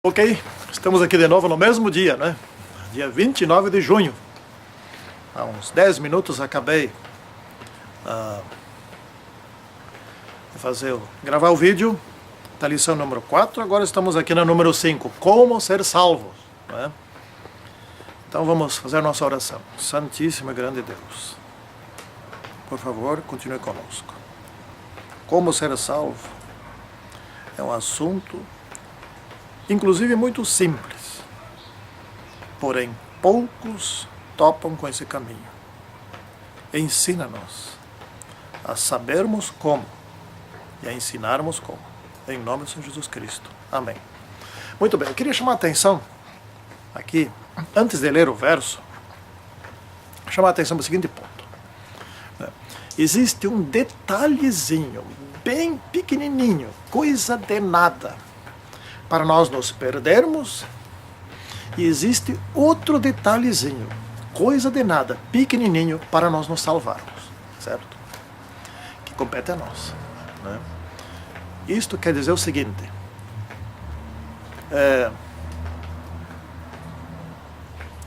Ok, estamos aqui de novo no mesmo dia, né? Dia 29 de junho. Há uns 10 minutos acabei de gravar o vídeo da lição número 4. Agora estamos aqui na número 5, como ser salvo, né? Então vamos fazer a nossa oração. Santíssimo e grande Deus, por favor, continue conosco. Como ser salvo é um assunto inclusive muito simples, porém poucos topam com esse caminho. Ensina-nos a sabermos como e a ensinarmos como. Em nome do Senhor Jesus Cristo. Amém. Muito bem, eu queria chamar a atenção aqui, antes de ler o verso, chamar a atenção para o seguinte ponto. Existe um detalhezinho, bem pequenininho, coisa de nada, para nós nos perdermos, e existe outro detalhezinho, coisa de nada, pequenininho, para nós nos salvarmos, certo? Que compete a nós, né? Isto quer dizer o seguinte: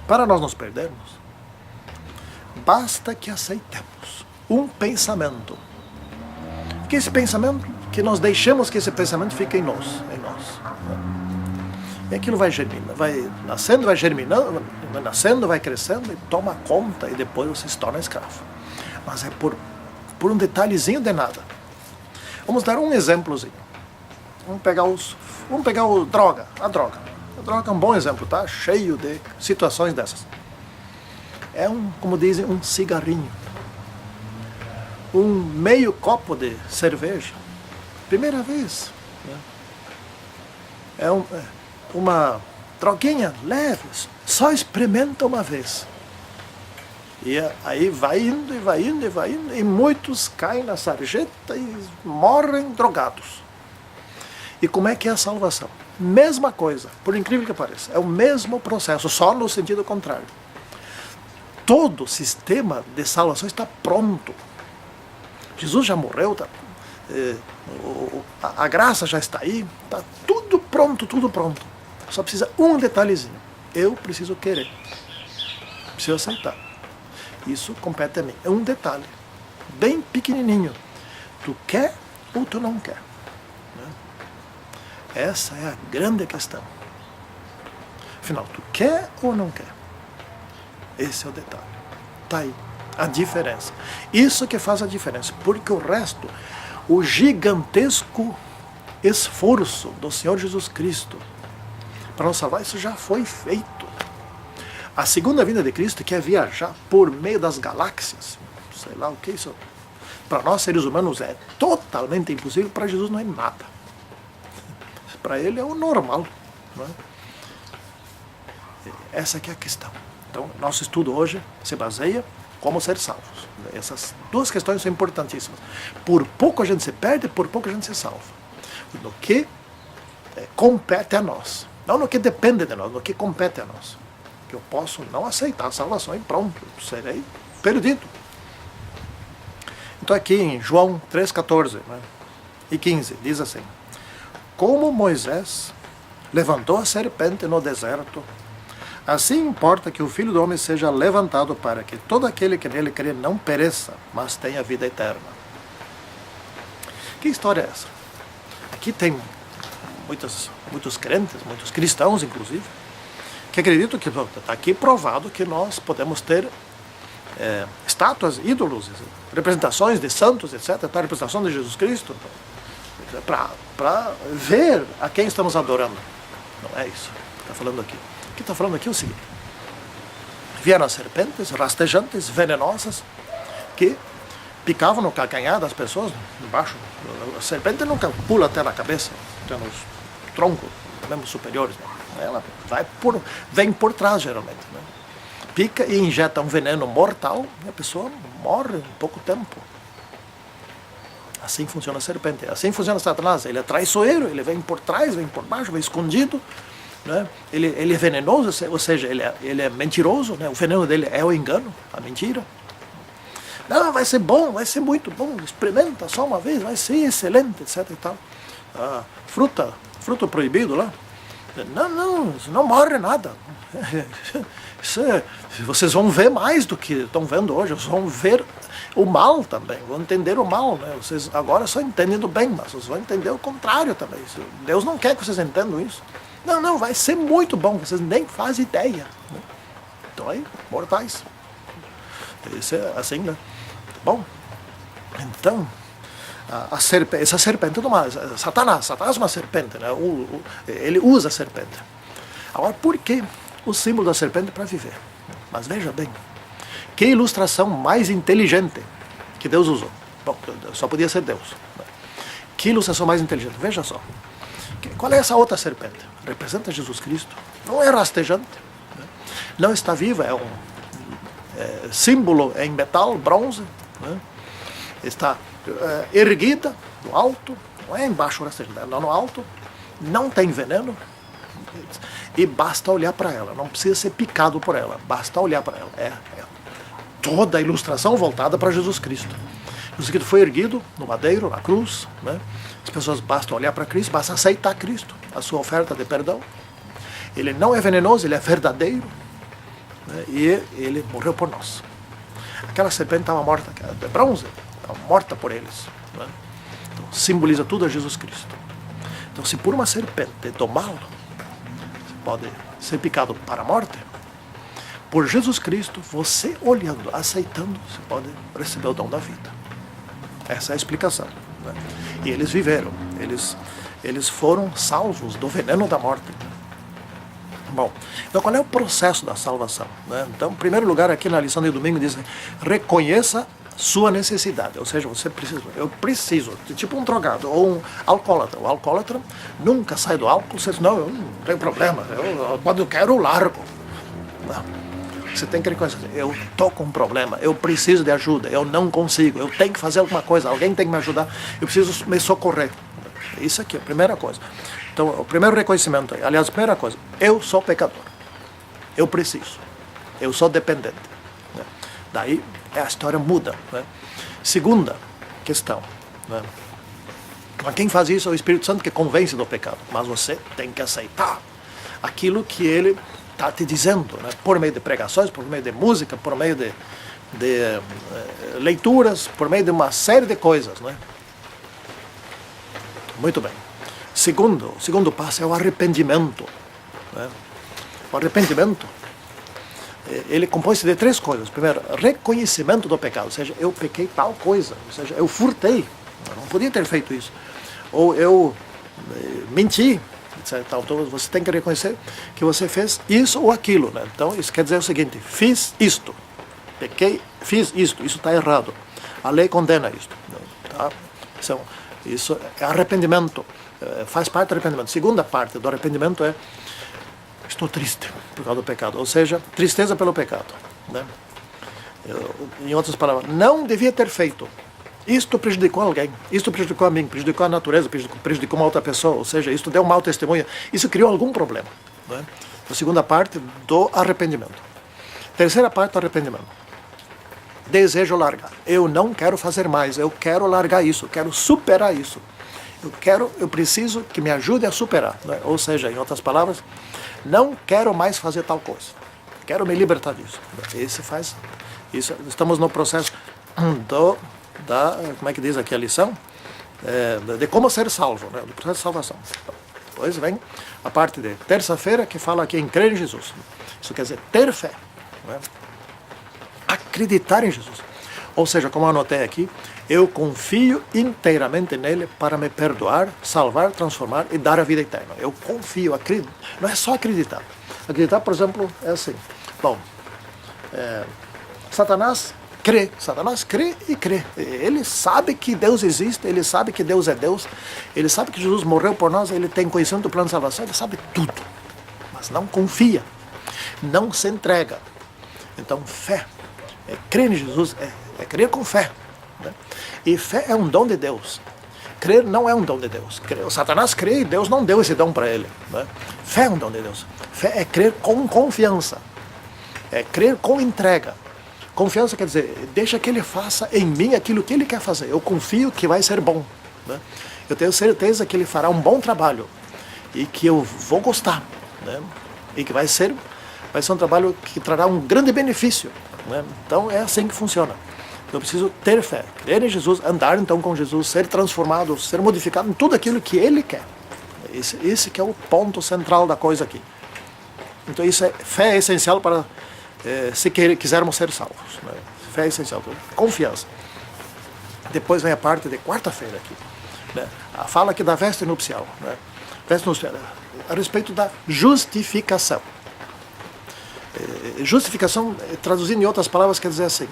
para nós nos perdermos, basta que aceitemos um pensamento, que esse pensamento, que nós deixemos que esse pensamento fique em nós. E aquilo vai germinando, vai nascendo, vai germinando, vai nascendo, vai crescendo e toma conta, e depois você se torna escravo. Mas é por um detalhezinho de nada. Vamos dar um exemplozinho. Vamos pegar a droga. A droga é um bom exemplo, tá? Cheio de situações dessas. É como dizem, um cigarrinho. Um meio copo de cerveja. Primeira vez, né? Uma droguinha leve, só experimenta uma vez. E aí vai indo, e muitos caem na sarjeta e morrem drogados. E como é que é a salvação? Mesma coisa, por incrível que pareça, é o mesmo processo, só no sentido contrário. Todo o sistema de salvação está pronto. Jesus já morreu, a graça já está aí, está tudo pronto, tudo pronto. Só precisa um detalhezinho. Eu preciso querer, preciso aceitar. Isso compete a mim. É um detalhe, bem pequenininho. Tu quer ou tu não quer, né? Essa é a grande questão. Afinal, tu quer ou não quer? Esse é o detalhe. Está aí a diferença. Isso que faz a diferença, porque o resto, o gigantesco esforço do Senhor Jesus Cristo para nos salvar, isso já foi feito. A segunda vinda de Cristo, que é viajar por meio das galáxias, sei lá o que é isso, para nós seres humanos é totalmente impossível, para Jesus não é nada. Para ele é o normal, não é? Essa que é a questão. Então, nosso estudo hoje se baseia como ser salvos. Essas duas questões são importantíssimas. Por pouco a gente se perde, por pouco a gente se salva. No que compete a nós. Não no que depende de nós, no que compete a nós. Que eu posso não aceitar a salvação e pronto, serei perdido. Então aqui em João 3,14, né, e 15, diz assim: como Moisés levantou a serpente no deserto, assim importa que o Filho do Homem seja levantado, para que todo aquele que nele crê não pereça, mas tenha vida eterna. Que história é essa? Aqui tem muitos crentes, muitos cristãos inclusive, que acreditam que está aqui provado que nós podemos ter estátuas, ídolos, representações de santos, etc., a representação de Jesus Cristo, para ver a quem estamos adorando. Não é isso que está falando aqui. O que está falando aqui é o seguinte: vieram as serpentes rastejantes, venenosas, que picavam no calcanhar das pessoas, embaixo. A serpente nunca pula até na cabeça, até nos troncos, mesmo superiores, né? Ela vem por trás, geralmente, né? Pica e injeta um veneno mortal, e a pessoa morre em pouco tempo. Assim funciona a serpente, assim funciona Satanás. Ele é traiçoeiro, ele vem por trás, vem por baixo, vem escondido, né? Ele é venenoso, ou seja, ele é mentiroso, né? O veneno dele é o engano, a mentira. Não, vai ser bom, vai ser muito bom, experimenta só uma vez, vai ser excelente, etc. e tal. Fruto proibido lá, Não, isso não morre nada. Vocês vão ver mais do que estão vendo hoje, vocês vão ver o mal também, vão entender o mal, né? Vocês agora só entendem do bem, mas vocês vão entender o contrário também. Deus não quer que vocês entendam isso. Não, vai ser muito bom, vocês nem fazem ideia, né? Então aí, mortais. Isso é assim, né? Bom, então, essa serpente, Satanás é uma serpente, né? Ele usa a serpente. Agora, por que o símbolo da serpente? Para viver. Mas veja bem, que ilustração mais inteligente que Deus usou. Bom, só podia ser Deus. Que ilustração mais inteligente. Veja só. Qual é essa outra serpente? Representa Jesus Cristo. Não é rastejante. Não está viva. É um símbolo em metal, bronze. Né? Está erguida no alto. Não é embaixo rastejante. Não, no alto. Não tem veneno. E basta olhar para ela. Não precisa ser picado por ela. Basta olhar para ela. Toda a ilustração voltada para Jesus Cristo. Jesus Cristo foi erguido no madeiro, na cruz, né? As pessoas bastam olhar para Cristo, basta aceitar Cristo, a sua oferta de perdão. Ele não é venenoso, ele é verdadeiro, né? E ele morreu por nós. Aquela serpente estava morta, de bronze, estava morta por eles, né? Então, simboliza tudo a Jesus Cristo. Então, se por uma serpente do mal você pode ser picado para a morte, por Jesus Cristo, você olhando, aceitando, você pode receber o dom da vida. Essa é a explicação, né? E eles viveram, eles foram salvos do veneno da morte. Bom, então qual é o processo da salvação, né? Então, em primeiro lugar, aqui na lição de domingo diz: reconheça sua necessidade. Ou seja, eu preciso, tipo um drogado ou um alcoólatra. O alcoólatra nunca sai do álcool, você diz: não, eu não tenho problema, quando eu quero, eu largo. Não. Você tem que reconhecer: eu estou com um problema, eu preciso de ajuda, eu não consigo, eu tenho que fazer alguma coisa, alguém tem que me ajudar, eu preciso me socorrer. Isso aqui é a primeira coisa. Então, o primeiro reconhecimento, aliás, a primeira coisa: eu sou pecador, eu preciso, eu sou dependente, né? Daí a história muda, né? Segunda questão, né? Quem faz isso é o Espírito Santo, que convence do pecado, mas você tem que aceitar aquilo que ele está te dizendo, né? Por meio de pregações, por meio de música, por meio de leituras, por meio de uma série de coisas, né? Muito bem. O segundo passo é o arrependimento, né? O arrependimento, ele compõe-se de três coisas. Primeiro, reconhecimento do pecado, ou seja, eu pequei tal coisa, ou seja, eu furtei, eu não podia ter feito isso, ou eu menti. Então, você tem que reconhecer que você fez isso ou aquilo, né? Então, isso quer dizer o seguinte: fiz isto, pequei, fiz isto, isso está errado, a lei condena isto, tá? Isso é arrependimento, faz parte do arrependimento. Segunda parte do arrependimento é: estou triste por causa do pecado, ou seja, tristeza pelo pecado, né? Em outras palavras, não devia ter feito. Isto prejudicou alguém, isto prejudicou a mim, prejudicou a natureza, prejudicou uma outra pessoa, ou seja, isto deu um mau testemunho, isso criou algum problema, né? A segunda parte do arrependimento. Terceira parte do arrependimento: desejo largar. Eu não quero fazer mais, eu quero largar isso, eu quero superar isso. Eu preciso que me ajude a superar, né? Ou seja, em outras palavras, não quero mais fazer tal coisa, quero me libertar disso. Isso, estamos no processo como é que diz aqui a lição? De como ser salvo, né? Do processo de salvação. Depois vem a parte de terça-feira, que fala aqui em crer em Jesus. Isso quer dizer ter fé, né? Acreditar em Jesus. Ou seja, como eu anotei aqui, eu confio inteiramente nele para me perdoar, salvar, transformar e dar a vida eterna. Eu confio, acredito. Não é só acreditar. Acreditar, por exemplo, é assim. Bom, Satanás crê e crê. Ele sabe que Deus existe, ele sabe que Deus é Deus, ele sabe que Jesus morreu por nós, ele tem conhecimento do plano de salvação, ele sabe tudo, mas não confia, não se entrega. Então, fé, crer em Jesus, é crer com fé, né? E fé é um dom de Deus. Crer não é um dom de Deus. O Satanás crê e Deus não deu esse dom para ele, né? Fé é um dom de Deus. Fé é crer com confiança, é crer com entrega. Confiança quer dizer: deixa que ele faça em mim aquilo que ele quer fazer. Eu confio que vai ser bom, né? Eu tenho certeza que ele fará um bom trabalho. e que eu vou gostar, né? E que vai ser um trabalho que trará um grande benefício, né? Então é assim que funciona. Eu preciso ter fé, crer em Jesus, andar então com Jesus, ser transformado, ser modificado em tudo aquilo que Ele quer. Esse que é o ponto central da coisa aqui. Então fé é essencial para se quisermos ser salvos, né? Fé é essencial, confiança. Depois vem a parte de quarta-feira aqui, né? Fala aqui da veste nupcial, né? Veste nupcial, a respeito da justificação. Justificação, traduzindo em outras palavras, quer dizer assim,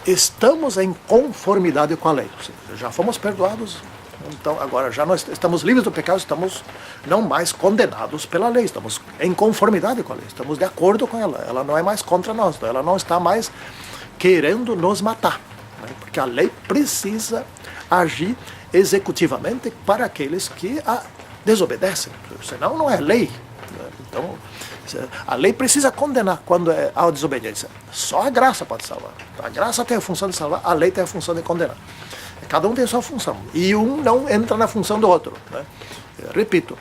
estamos em conformidade com a lei. Já fomos perdoados, então agora já nós estamos livres do pecado, estamos não mais condenados pela lei, estamos em conformidade com a lei, estamos de acordo com ela, ela não é mais contra nós, ela não está mais querendo nos matar, né? Porque a lei precisa agir executivamente para aqueles que a desobedecem, senão não é lei, né? Então a lei precisa condenar quando há desobediência. Só a graça pode salvar. A graça tem a função de salvar, a lei tem a função de condenar. Cada um tem a sua função. E um não entra na função do outro, né? Repito,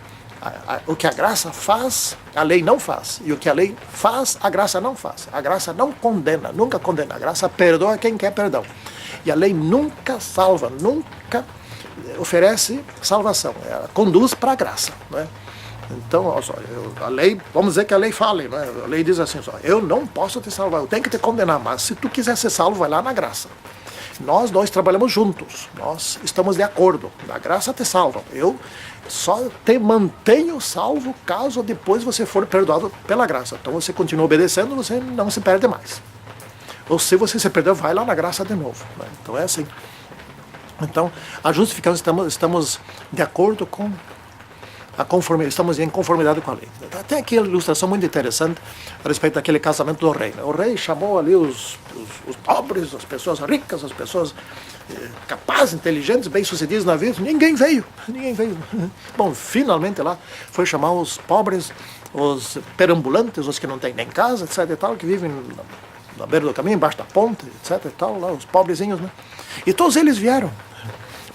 o que a graça faz, a lei não faz. E o que a lei faz, a graça não faz. A graça não condena, nunca condena. A graça perdoa quem quer perdão. E a lei nunca salva, nunca oferece salvação. Ela conduz para a graça, né? Então, a lei, vamos dizer que a lei fale, né? A lei diz assim, eu não posso te salvar, eu tenho que te condenar, mas se tu quiser ser salvo, vai lá na graça. Nós dois trabalhamos juntos, nós estamos de acordo, a graça te salva, eu só te mantenho salvo caso depois você for perdoado pela graça. Então você continua obedecendo, você não se perde mais. Ou se você se perdeu, vai lá na graça de novo, né? Então é assim. Então, a justificação, estamos de acordo com estamos em conformidade com a lei. Tem aqui uma ilustração muito interessante a respeito daquele casamento do rei, né? O rei chamou ali os pobres, as pessoas ricas, as pessoas capazes, inteligentes, bem-sucedidas na vida. Ninguém veio. Bom, finalmente lá foi chamar os pobres, os perambulantes, os que não têm nem casa, etc e tal, que vivem na beira do caminho, embaixo da ponte, etc e tal, lá, os pobrezinhos, né? E todos eles vieram,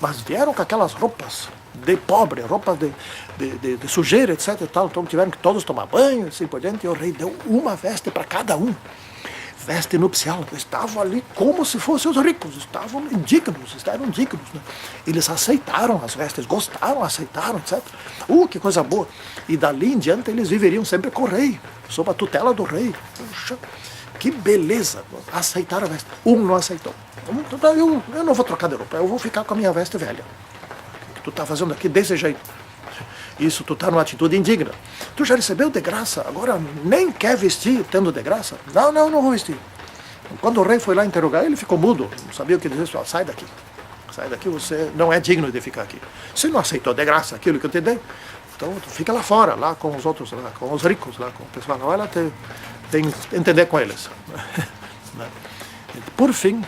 mas vieram com aquelas roupas de pobre, roupas de sujeira, etc e tal. Então tiveram que todos tomar banho, assim por diante, e o rei deu uma veste para cada um, veste nupcial. Estavam ali como se fossem os ricos, estavam dignos, né? Eles aceitaram as vestes, gostaram, aceitaram, etc. Que coisa boa. E dali em diante eles viveriam sempre com o rei, sob a tutela do rei. Puxa, que beleza, aceitaram a veste. Um não aceitou. Eu não vou trocar de roupa, eu vou ficar com a minha veste velha. Tu está fazendo aqui desse jeito. Isso, tu está numa atitude indigna. Tu já recebeu de graça, agora nem quer vestir tendo de graça? Não vou vestir. Quando o rei foi lá interrogar, ele ficou mudo, não sabia o que dizer. Sai daqui, você não é digno de ficar aqui. Você não aceitou de graça aquilo que eu te dei, então tu fica lá fora, lá com os outros, lá com os ricos, lá com o pessoal. Vai lá entender com eles. Por fim,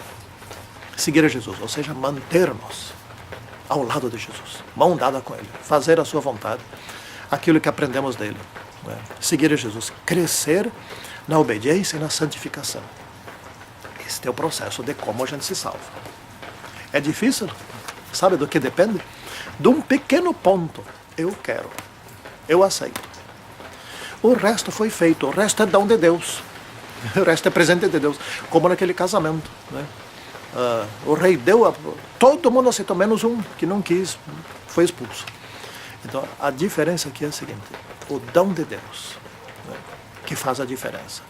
seguir a Jesus, ou seja, manter-nos ao lado de Jesus, mão dada com Ele, fazer a sua vontade, aquilo que aprendemos dele, né? Seguir a Jesus, crescer na obediência e na santificação. Este é o processo de como a gente se salva. É difícil, sabe do que depende? De um pequeno ponto, eu quero, eu aceito. O resto foi feito, o resto é dom de Deus, o resto é presente de Deus, como naquele casamento, né? O rei deu, todo mundo aceitou, menos um que não quis, foi expulso. Então a diferença aqui é a seguinte: o dom de Deus, né, que faz a diferença.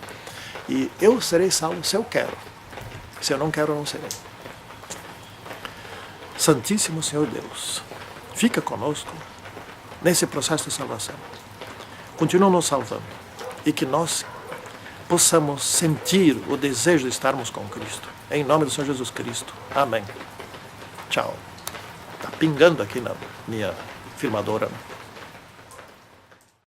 E eu serei salvo se eu quero, se eu não quero, eu não serei. Santíssimo Senhor Deus, fica conosco nesse processo de salvação, continua nos salvando, e que nós possamos sentir o desejo de estarmos com Cristo. Em nome do Senhor Jesus Cristo. Amém. Tchau. Está pingando aqui na minha filmadora.